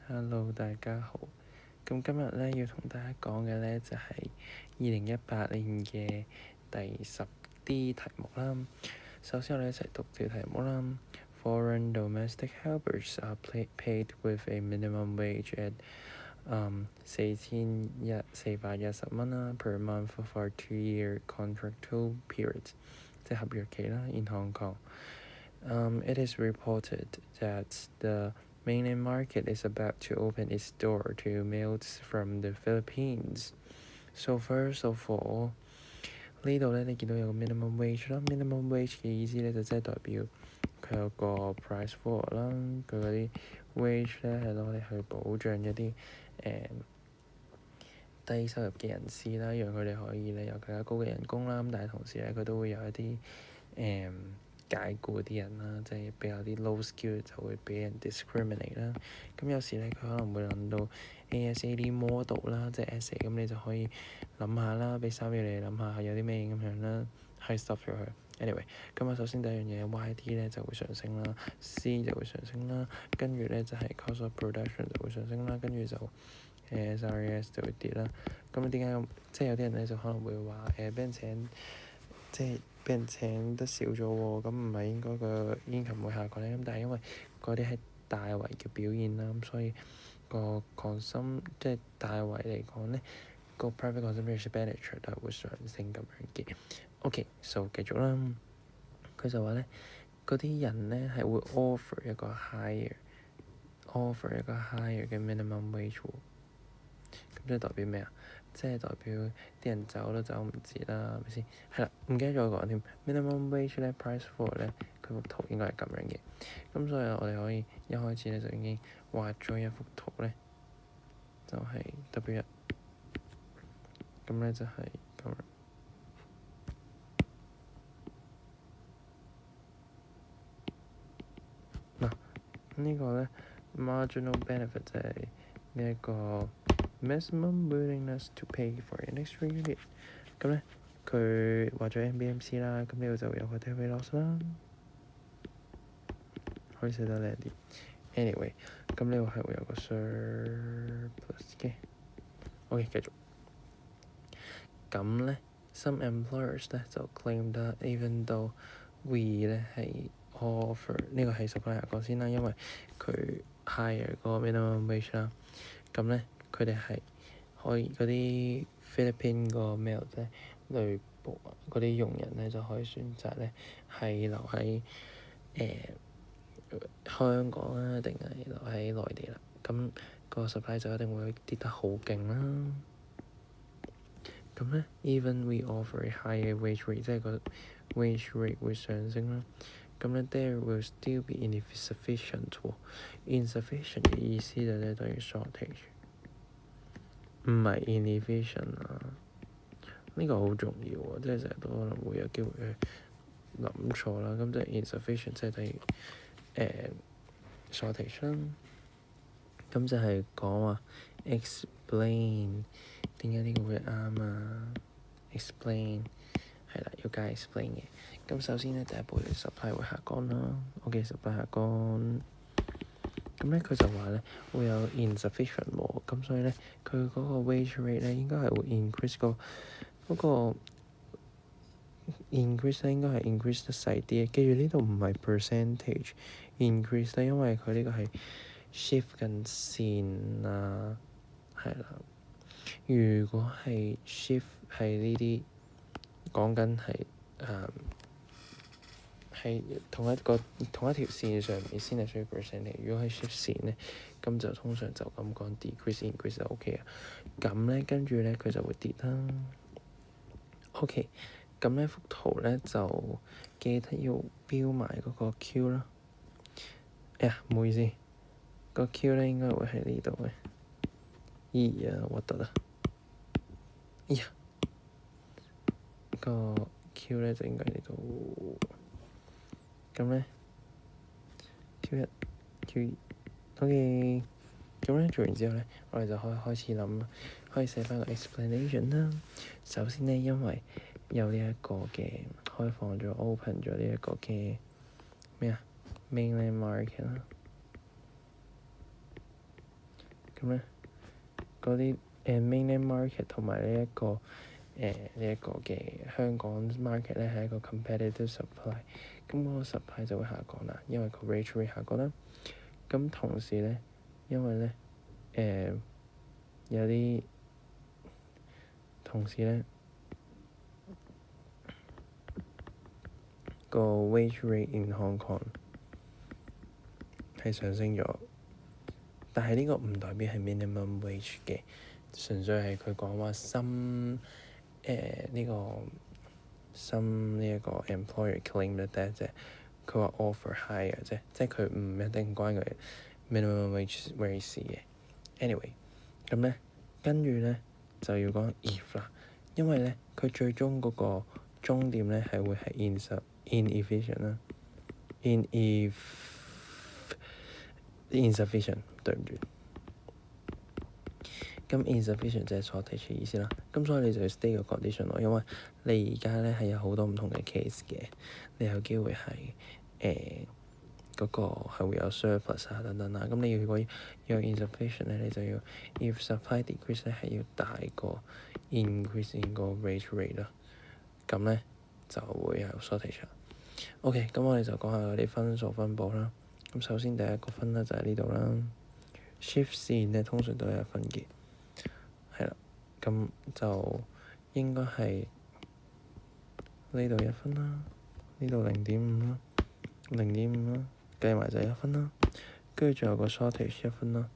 Hello，大家好。咁今日咧要同大家講嘅咧就係2018年嘅第10D 題目啦。首先我哋一齊讀條題目啦。Foreign domestic helpers are paid with a minimum wage at 4,410蚊啦 per month for 2-year contractual periods， 即係合約期啦。In Hong Kong, it is reported that the mainland market is about to open its door to males from the Philippines. So first of all， 呢度咧你見到有個 minimum wage 啦。minimum wage 嘅意思咧就即係代表佢有個 price floor 啦。佢嗰啲 wage 咧係攞嚟去保障一啲低收入嘅人士啦，讓佢哋可以咧有更加高嘅人工啦。咁但係同時咧佢都會有一啲解僱啲人啦，即係比較啲 low skill 就會俾人 discriminate 啦。咁有時咧佢可能會諗到 ASAD model 啦，即係 essay， 咁你就可以諗下啦，俾3秒你諗下有啲咩咁樣啦，可以 stop 咗佢。anyway， 咁首先第一樣嘢 YD 咧就會上升啦 ，C 就會上升啦，跟住咧就係 cost of production 就會上升啦，跟住就SRAS 就會跌啦。咁點解咁？即係有啲人咧就可能會話俾人請，即係俾人請得少咗喎，咁唔係應該個 income 會下降咧？咁但係因為嗰啲係大圍嘅表現啦，咁所以個 即係大圍嚟講咧，個 private consumption expenditure 都係會上升咁樣嘅。OK，so 繼續啦。佢就話咧，嗰啲人咧係會 offer 一個 higher 嘅 minimum wage 喎。咁即係代表咩啊？即係代表啲人走都走唔切啦，係咪先？係啦，唔記得咗講添。minimum wage 咧 price floor 咧，佢幅圖應該係咁樣嘅。咁所以我哋可以一開始咧就已經畫咗一幅圖咧，就係 W1。咁咧就係咁樣。嗱，呢個咧 marginal benefit 就係呢一個 maximum willingness to pay for an extra unit。咁咧佢畫咗 MBMC 啦，咁呢度就有個 daily loss 啦，可以寫得靚啲。anyway， 咁呢個係會有個 surplus 嘅。OK， 繼續。咁咧 some employers 咧就 claim that even though we 咧係 offer 呢個係 supplier 講先啦，因為佢 higher 個 minimum wage 啦。咁咧佢哋係可以嗰啲 Philippine 個 male 咧類部嗰啲傭人咧就可以選擇咧係留喺香港啊，定係留喺內地啦。咁個 supply 就一定會跌得好勁啦。咁咧 even we offer a higher wage rate， 即係個 wage rate 會上升啦。咁咧 there will still be insufficient 喎。insufficient 嘅意思就係等於 shortage， 唔係 inefficient 啊。呢個好重要喎，即係成日都可能會有機會去諗錯啦。咁即係 insufficient 即係等於shortage 啦。咁就係講話 explain 點解呢個會啱啊 ？explain 係啦，要加 explain 嘅。咁首先咧，第一步係 supply 會下降啦。OK，supply 下降。咁咧佢就話咧會有 insufficient 喎，咁所以咧佢嗰個 wage rate 咧應該係會 increase 嗰個 increase 咧應該係 increase 得細啲嘅。記住呢度唔係 percentage increase 咧，因為佢呢個係 shift 緊線啊，係啦。如果係 shift 係呢啲講緊係係同一條線上面先係需要 percentage。如果係 shift 線咧，咁就通常就咁講 decrease increase 就 OK 啊。咁咧跟住咧佢就會跌啦。OK， 咁呢幅圖咧就記得要標埋嗰個 Q 啦。哎呀，唔好意思，個 Q 咧應該會喺呢度嘅。咦呀，核突啊！哎呀，個 Q 咧就應該喺呢度。咁咧 Q1、Q2， OK。咁咧做完之後咧，我哋就可以開始諗啦，可以寫翻個 explanation 啦。首先咧，因為有呢一個嘅開放咗 open 咗呢一個嘅咩啊 mainland market 啦。咁咧嗰啲mainland market 同埋呢一個嘅香港 market 咧係一個 competitive supply，咁嗰個 supply 就會下降啦，因為個 wage rate 下降啦。咁同時咧，因為咧有啲同時咧個 wage rate in Hong Kong 係上升咗，但係呢個唔代表係 minimum wage 嘅，純粹係佢講話新呢個 employer claim 得啫，佢話 offer higher 啫，即係佢唔一定關佢 minimum wage rate 事嘅。anyway， 咁咧跟住咧就要講 if 啦，因為咧佢最終嗰個終點咧係會係 inefficient 啦，insufficient 對唔住。咁 insufficient 就係 shortage 嘅意思啦。咁所以你就要 stay 個 condition 咯，因為你而家咧係有好多唔同嘅 case 嘅，你有機會係嗰個係會有 surplus 啊等等啦。咁你如果要有 insufficient 咧，你就要 if supply decrease 咧係要大過 increase in 個 wage rate 啦。咁咧就會有 shortage。OK，咁我哋就講下嗰啲分數分佈啦。咁首先第一個分咧就係呢度啦。shift 線咧通常都有1分嘅。係啦，咁就應該係呢度1分啦，呢度0.5啦，0.5啦，計埋就1分啦。跟住仲有個 shortage 1分啦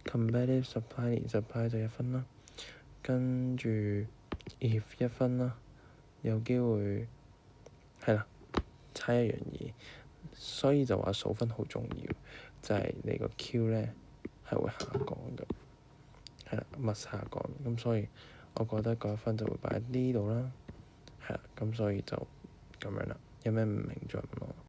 ，competitive supply 連 supply 就1分啦。跟住 if 1分啦，有機會係啦，差1樣嘢，所以就話數分好重要，就係你個 Q 咧係會下降嘅。係啦，密下降，咁所以我覺得嗰1分就會擺喺呢度啦。係啦，咁所以就咁樣啦。有咩唔明再問我。